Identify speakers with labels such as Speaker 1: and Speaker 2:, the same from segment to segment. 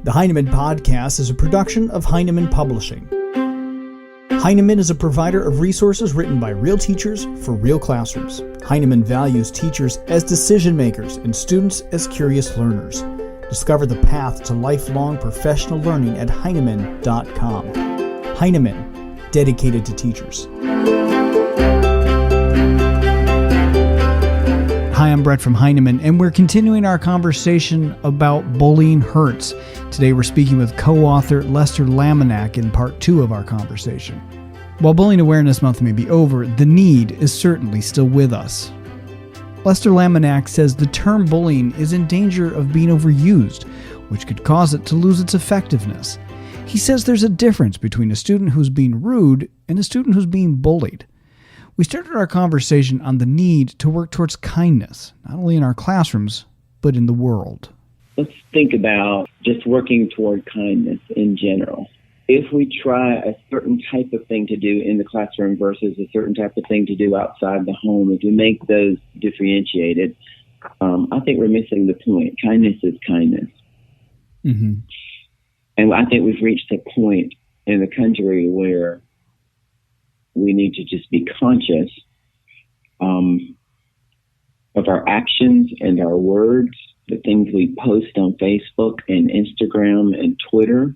Speaker 1: The Heinemann Podcast is a production of Heinemann Publishing. Heinemann is a provider of resources written by real teachers for real classrooms. Heinemann values teachers as decision makers and students as curious learners. Discover the path to lifelong professional learning at Heinemann.com. Heinemann, dedicated to teachers. Hi, I'm Brett from Heinemann, and we're continuing our conversation about bullying hurts. Today we're speaking with co-author Lester Laminack in part 2 of our conversation. While Bullying Awareness Month may be over, the need is certainly still with us. Lester Laminack says the term bullying is in danger of being overused, which could cause it to lose its effectiveness. He says there's a difference between a student who's being rude and a student who's being bullied. We started our conversation on the need to work towards kindness, not only in our classrooms, but in the world.
Speaker 2: Let's think about just working toward kindness in general. If we try a certain type of thing to do in the classroom versus a certain type of thing to do outside the home, if we make those differentiated, I think we're missing the point. Kindness is kindness. Mm-hmm. And I think we've reached a point in the country where we need to just be conscious of our actions and our words, the things we post on Facebook and Instagram and Twitter.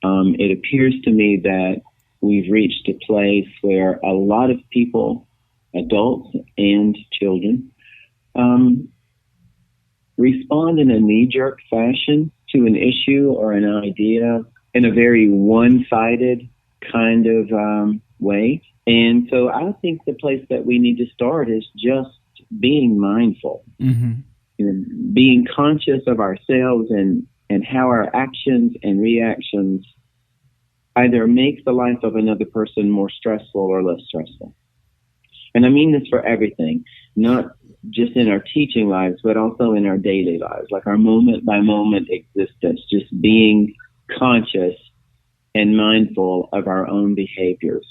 Speaker 2: It appears to me that we've reached a place where a lot of people, adults and children, respond in a knee-jerk fashion to an issue or an idea in a very one-sided kind of way. And so I think the place that we need to start is just being mindful, being conscious of ourselves and how our actions and reactions either make the life of another person more stressful or less stressful. And I mean this for everything, not just in our teaching lives, but also in our daily lives, like our moment-by-moment existence, just being conscious and mindful of our own behaviors.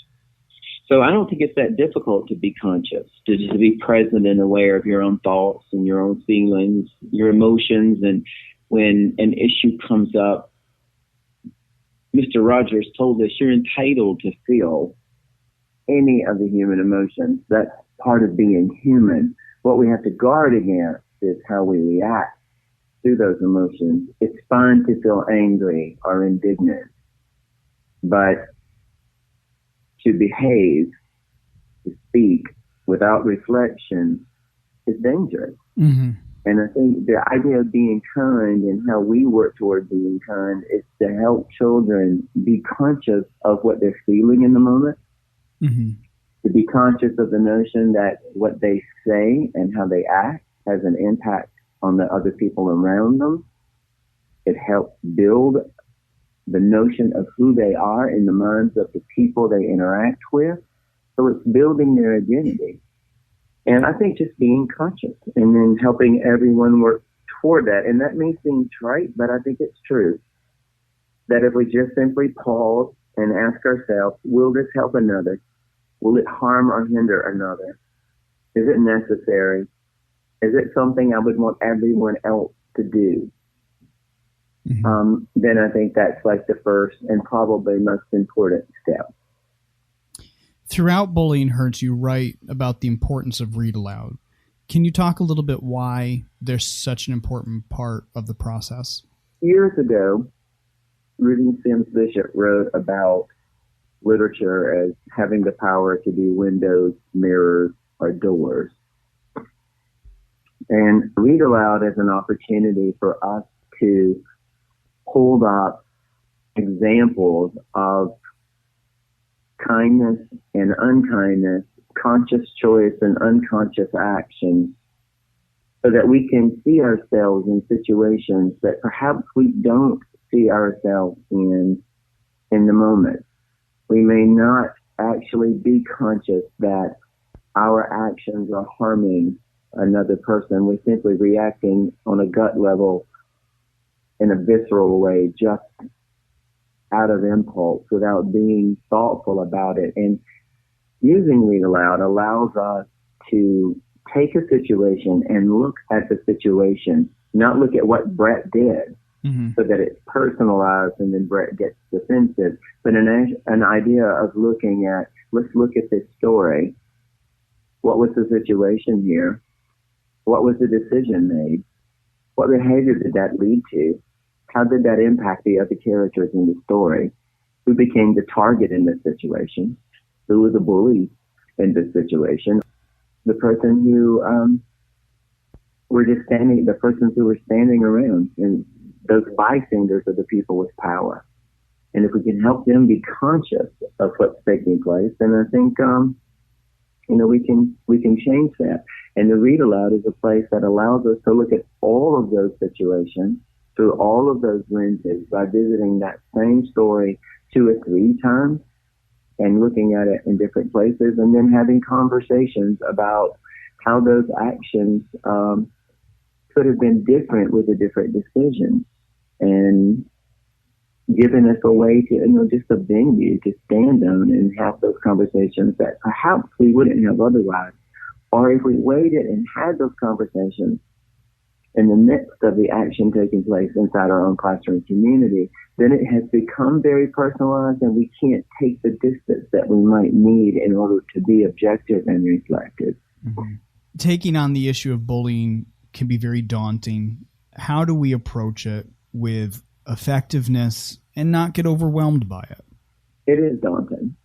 Speaker 2: So I don't think it's that difficult to be conscious, to just be present and aware of your own thoughts and your own feelings, your emotions. And when an issue comes up, Mr. Rogers told us you're entitled to feel any of the human emotions. That's part of being human. What we have to guard against is how we react to those emotions. It's fine to feel angry or indignant, but to behave, to speak without reflection is dangerous. Mm-hmm. And I think the idea of being kind and how we work toward being kind is to help children be conscious of what they're feeling in the moment, to be conscious of the notion that what they say and how they act has an impact on the other people around them. It helps build the notion of who they are in the minds of the people they interact with. So it's building their identity. And I think just being conscious and then helping everyone work toward that. And that may seem trite, but I think it's true. That if we just simply pause and ask ourselves, will this help another? Will it harm or hinder another? Is it necessary? Is it something I would want everyone else to do? Then I think that's like the first and probably most important step.
Speaker 1: Throughout Bullying Hurts, you write about the importance of read aloud. Can you talk a little bit why there's such an important part of the process?
Speaker 2: Years ago, Rudy Sims Bishop wrote about literature as having the power to be windows, mirrors, or doors. And read aloud is an opportunity for us to hold up examples of kindness and unkindness, conscious choice and unconscious action, so that we can see ourselves in situations that perhaps we don't see ourselves in the moment. We may not actually be conscious that our actions are harming another person. We're simply reacting on a gut level in a visceral way, just out of impulse without being thoughtful about it. And using read aloud allows us to take a situation and look at the situation, not look at what Brett did, so that it's personalized and then Brett gets defensive. But an idea of looking at, let's look at this story. What was the situation here? What was the decision made? What behavior did that lead to? How did that impact the other characters in the story? Who became the target in this situation? Who was a bully in this situation? The person who the persons who were standing around, and those bystanders are the people with power. And if we can help them be conscious of what's taking place, then I think we can change that. And the Read Aloud is a place that allows us to look at all of those situations through all of those lenses by visiting that same story 2 or 3 times and looking at it in different places, and then having conversations about how those actions could have been different with a different decision, and giving us a way to, just a venue to stand on and have those conversations that perhaps we wouldn't have otherwise. Or if we waited and had those conversations in the midst of the action taking place inside our own classroom community, then it has become very personalized, and we can't take the distance that we might need in order to be objective and reflective.
Speaker 1: Mm-hmm. Taking on the issue of bullying can be very daunting. How do we approach it with effectiveness and not get overwhelmed by it?
Speaker 2: It is daunting.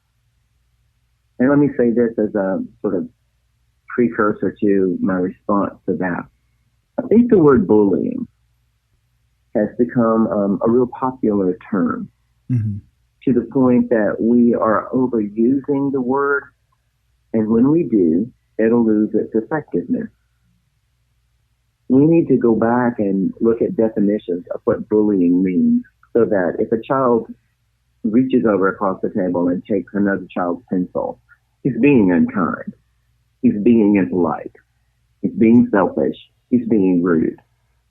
Speaker 2: And let me say this as a sort of precursor to my response to that. I think the word bullying has become a real popular term, to the point that we are overusing the word, and when we do, it'll lose its effectiveness. We need to go back and look at definitions of what bullying means, so that if a child reaches over across the table and takes another child's pencil, he's being unkind, he's being impolite, he's being selfish, he's being rude,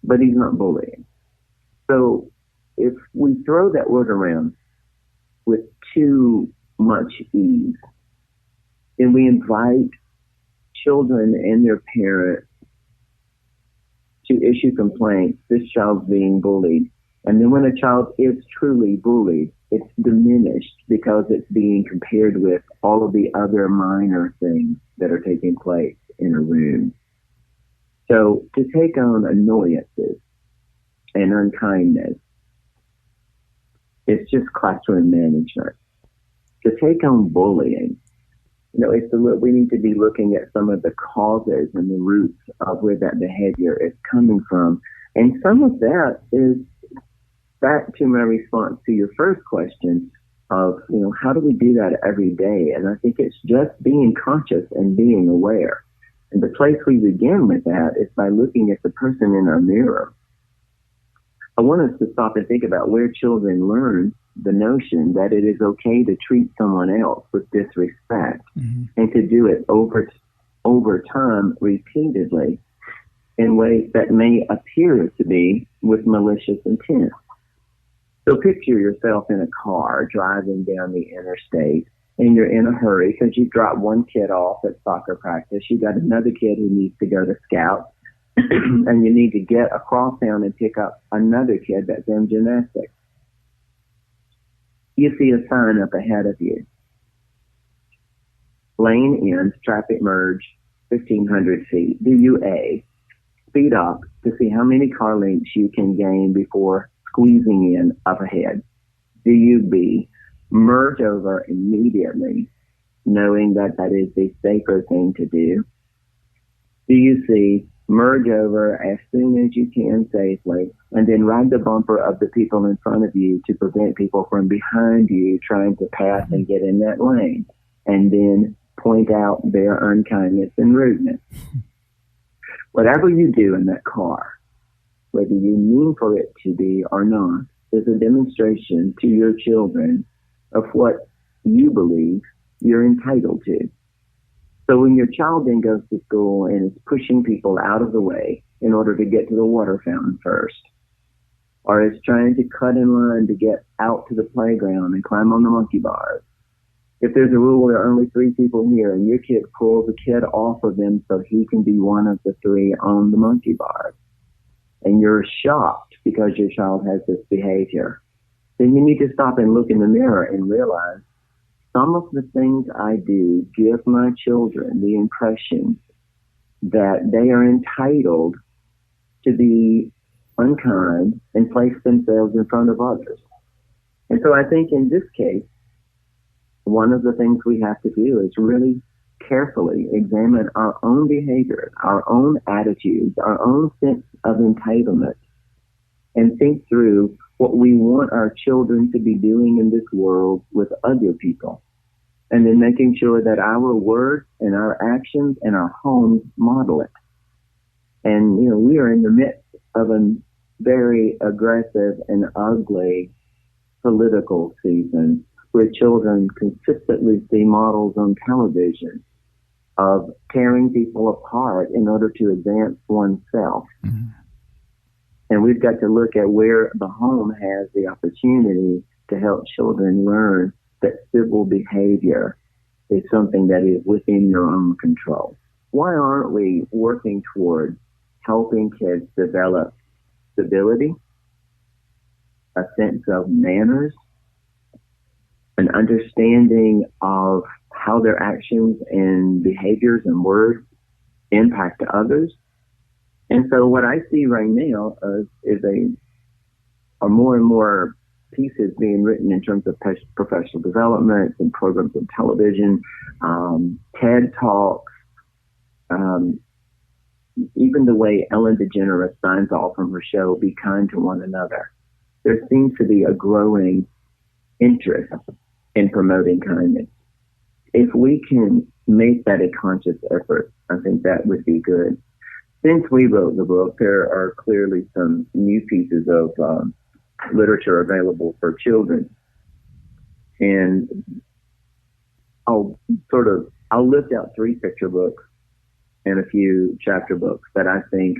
Speaker 2: but he's not bullying. So if we throw that word around with too much ease, then we invite children and their parents to issue complaints, this child's being bullied. And then when a child is truly bullied, it's diminished because it's being compared with all of the other minor things that are taking place in a room. So to take on annoyances and unkindness, it's just classroom management. To take on bullying, we need to be looking at some of the causes and the roots of where that behavior is coming from. And some of that is back to my response to your first question of, how do we do that every day? And I think it's just being conscious and being aware. And the place we begin with that is by looking at the person in our mirror. I want us to stop and think about where children learn the notion that it is okay to treat someone else with disrespect, and to do it over time repeatedly in ways that may appear to be with malicious intent. So picture yourself in a car driving down the interstate, and you're in a hurry because you dropped one kid off at soccer practice. You got another kid who needs to go to Scouts, and you need to get across town and pick up another kid that's in gymnastics. You see a sign up ahead of you. Lane ends, traffic merge, 1,500 feet. Do you A, speed up to see how many car lengths you can gain before squeezing in up ahead? Do you B, merge over immediately, knowing that that is the safer thing to do? Do you C, merge over as soon as you can safely, and then ride the bumper of the people in front of you to prevent people from behind you trying to pass and get in that lane, and then point out their unkindness and rudeness? Whatever you do in that car, whether you mean for it to be or not, is a demonstration to your children of what you believe you're entitled to. So when your child then goes to school and is pushing people out of the way in order to get to the water fountain first, or is trying to cut in line to get out to the playground and climb on the monkey bars, if there's a rule there are only 3 people here and your kid pulls a kid off of them so he can be one of the 3 on the monkey bars, and you're shocked because your child has this behavior, then you need to stop and look in the mirror and realize some of the things I do give my children the impression that they are entitled to be unkind and place themselves in front of others. And so I think in this case, one of the things we have to do is really carefully examine our own behavior, our own attitudes, our own sense of entitlement, and think through what we want our children to be doing in this world with other people. And then making sure that our words and our actions and our homes model it. And, we are in the midst of a very aggressive and ugly political season where children consistently see models on television of tearing people apart in order to advance oneself. Mm-hmm. And we've got to look at where the home has the opportunity to help children learn that civil behavior is something that is within your own control. Why aren't we working toward helping kids develop stability, a sense of manners, an understanding of how their actions and behaviors and words impact others? And so what I see right now is are more and more pieces being written in terms of professional development and programs on television, TED Talks, even the way Ellen DeGeneres signs off from her show, Be Kind to One Another. There seems to be a growing interest in promoting kindness. If we can make that a conscious effort, I think that would be good. Since we wrote the book, there are clearly some new pieces of literature available for children. And I'll lift out 3 picture books and a few chapter books that I think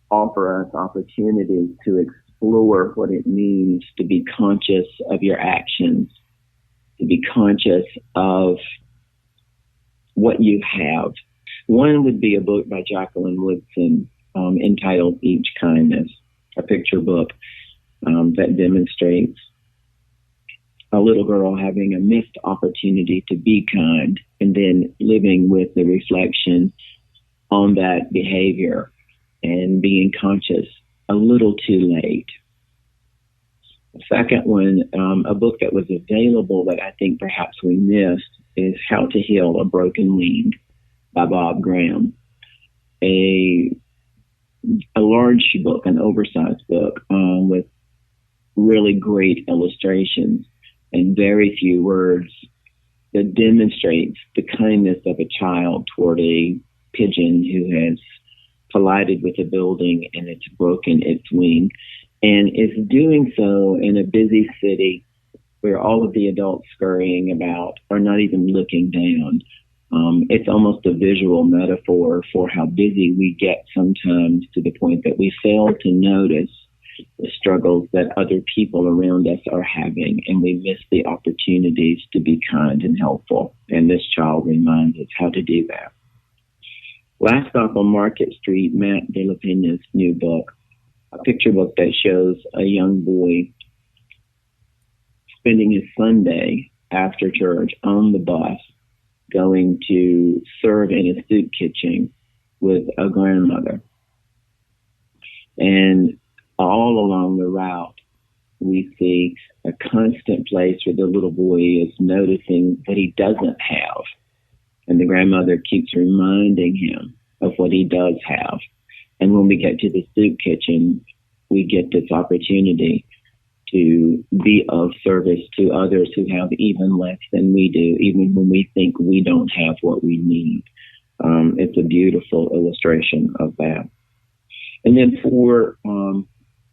Speaker 2: offer us opportunities to explore what it means to be conscious of your actions, to be conscious of what you have. One would be a book by Jacqueline Woodson entitled Each Kindness, a picture book that demonstrates a little girl having a missed opportunity to be kind and then living with the reflection on that behavior and being conscious a little too late. The second one, a book that was available that I think perhaps we missed, is How to Heal a Broken Wing by Bob Graham. A large book, an oversized book with really great illustrations and very few words that demonstrates the kindness of a child toward a pigeon who has collided with a building and it's broken its wing, and is doing so in a busy city where all of the adults scurrying about are not even looking down. It's almost a visual metaphor for how busy we get sometimes, to the point that we fail to notice the struggles that other people around us are having, and we miss the opportunities to be kind and helpful. And this child reminds us how to do that. Last stop on Market Street, Matt De La Pena's new book, a picture book that shows a young boy spending his Sunday after church on the bus, going to serve in a soup kitchen with a grandmother. And all along the route, we see a constant place where the little boy is noticing what he doesn't have. And the grandmother keeps reminding him of what he does have. And when we get to the soup kitchen, we get this opportunity to be of service to others who have even less than we do, even when we think we don't have what we need. It's a beautiful illustration of that. And then 4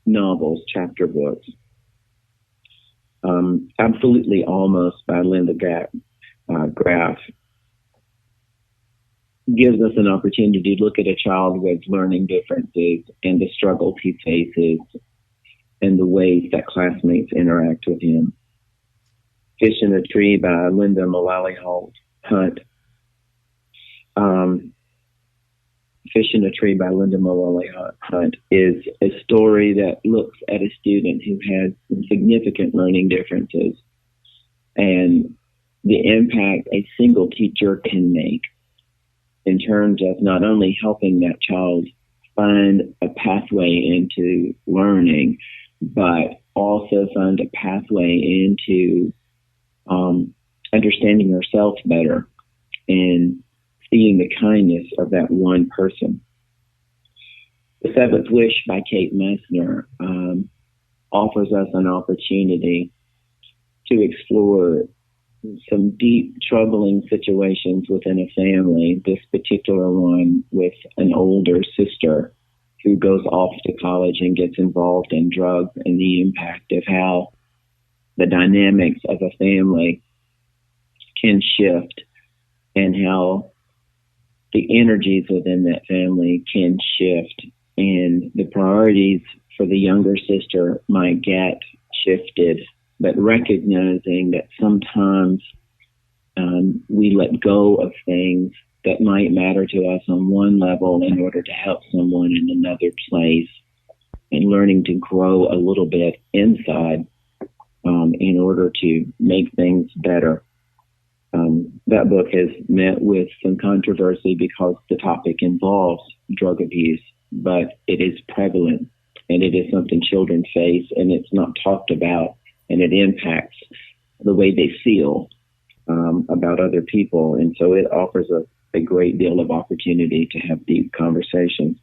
Speaker 2: novels, chapter books. Absolutely Almost by Linda Graff gives us an opportunity to look at a child with learning differences and the struggles he faces and the ways that classmates interact with him. Fish in a Tree by Linda Mullally Hunt Fish in a Tree by Linda Malloy Hunt is a story that looks at a student who has some significant learning differences and the impact a single teacher can make in terms of not only helping that child find a pathway into learning, but also find a pathway into understanding herself better and seeing the kindness of that one person. The Seventh Wish by Kate Messner offers us an opportunity to explore some deep, troubling situations within a family, this particular one with an older sister who goes off to college and gets involved in drugs, and the impact of how the dynamics of a family can shift and how the energies within that family can shift, and the priorities for the younger sister might get shifted, but recognizing that sometimes we let go of things that might matter to us on one level in order to help someone in another place, and learning to grow a little bit inside in order to make things better. That book has met with some controversy because the topic involves drug abuse, but it is prevalent and it is something children face, and it's not talked about, and it impacts the way they feel about other people. And so it offers us a great deal of opportunity to have deep conversations.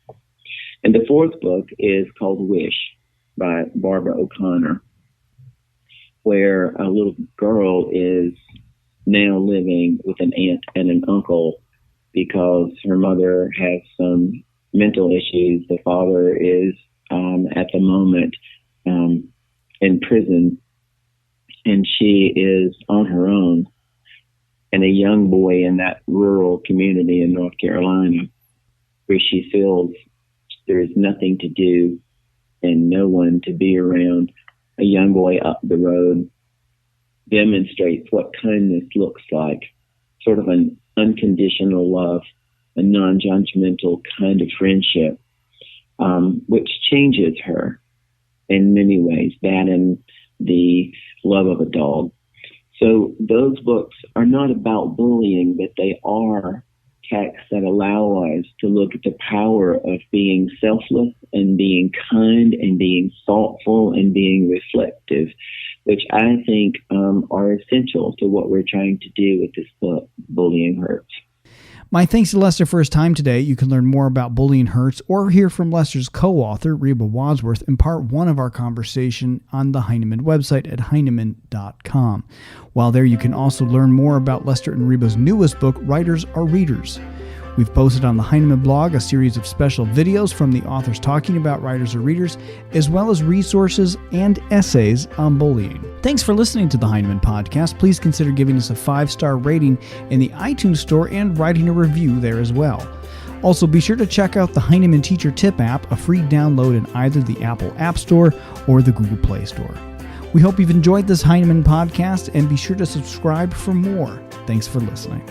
Speaker 2: And the fourth book is called Wish by Barbara O'Connor, where a little girl is now living with an aunt and an uncle because her mother has some mental issues. The father is at the moment in prison, and she is on her own. And a young boy in that rural community in North Carolina, where she feels there is nothing to do and no one to be around, a young boy up the road demonstrates what kindness looks like, sort of an unconditional love, a non-judgmental kind of friendship, which changes her in many ways, that and the love of a dog. So those books are not about bullying, but they are texts that allow us to look at the power of being selfless and being kind and being thoughtful and being reflective, which I think are essential to what we're trying to do with this book, Bullying Hurts.
Speaker 1: My thanks to Lester for his time today. You can learn more about Bullying Hurts or hear from Lester's co-author, Reba Wadsworth, in part one of our conversation on the Heinemann website at Heinemann.com. While there, you can also learn more about Lester and Reba's newest book, Writers Are Readers. We've posted on the Heinemann blog a series of special videos from the authors talking about Writers Are Readers, as well as resources and essays on bullying. Thanks for listening to the Heinemann podcast. Please consider giving us a 5-star rating in the iTunes store and writing a review there as well. Also, be sure to check out the Heinemann Teacher Tip app, a free download in either the Apple App Store or the Google Play Store. We hope you've enjoyed this Heinemann podcast, and be sure to subscribe for more. Thanks for listening.